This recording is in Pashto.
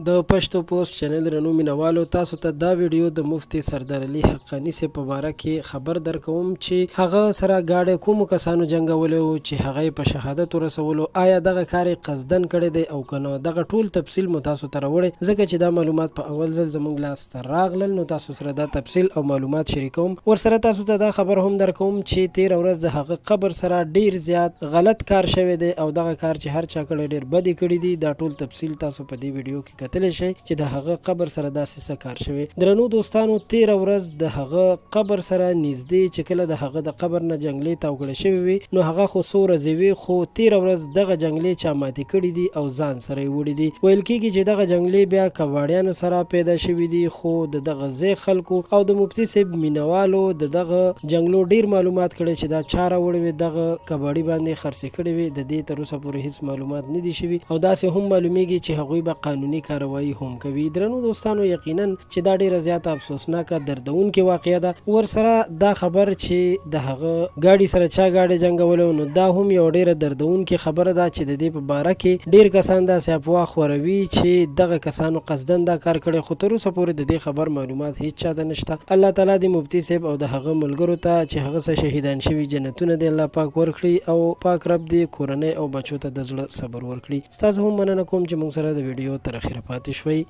د پښتو پوسټ چینل رنو مینوالو تاسو ته دا ویډیو د مفتي سردار علي حقانی سے په باره کې خبر درکوم چې هغه سره گاډي کوم کسانو جنگولو چې هغه په شهادت ورسولو آیا دغه کار قصدن کړی دی او کنه دغه ټول تفصیل مو تاسو ته راوړی ځکه چې دا معلومات په اول ځل زموږ لاس ته راغلل نو تاسو سره دا تفصیل او معلومات شریکوم ورسره تاسو ته دا خبر هم درکوم چې 13 ورځ د هغه قبر سره ډیر زیات غلط کار شوی دی او دغه کار چې هر چا کړی ډیر بدی کړی دی دا ټول تفصیل تاسو په دې ویډیو کې کتلی شئ چې د هغه قبر سره داسې څه کار شوی درنو دوستانو 13 ورځ د هغه قبر سره نږدې چې کله د هغه د قبر نه جنگلې تاو کړی شوی وي نو هغه خو څو ورځې وي خو 13 ورځ دغه جنگلې چا ماتې کړي دي او ځان سره یې وړي دي ویل کېږي چې دغه جنگلې بیا کباړیانو سره پیدا شوي دي خو د دغه ځای خلکو او د مفتي صاحب مینوالو د دغه جنگلو ډیر معلومات کړي چې دا چا راوړي وي دغه کباړي باندې خرڅې کړي وي د دې تر اوسه پورې هیڅ معلومات نه دي شوي او داسې هم معلومیږي چې هغوی به قانوني کاروایی هم کوي درنو دوستانو یقینا چې دا ډیره زیاته افسوسناکه دردونکې واقعه ده ورسره دا خبر چې د هغه ګاډي سره چا ګاډي جنګولو نو دا هم یو ډیره دردونکې خبره ده چې د دې په باره کې ډیر کسان داسې افواه خوروي چې دغه کسانو قصدن دا کار کړی خو تر اوسه پورې د دې خبر معلومات هیڅ چاته نشته الله تعالی د مفتي صاحب او د هغه ملګرو ته چې هغه څه شهیدان شوي جنتونه دی الله پاک ورکړي او پاک رب دې کورنۍ او بچو ته د زړه صبر ورکړي ستاسو هم مننه کوم چې موږ سره د ویډیو تر اخره پاتې شوي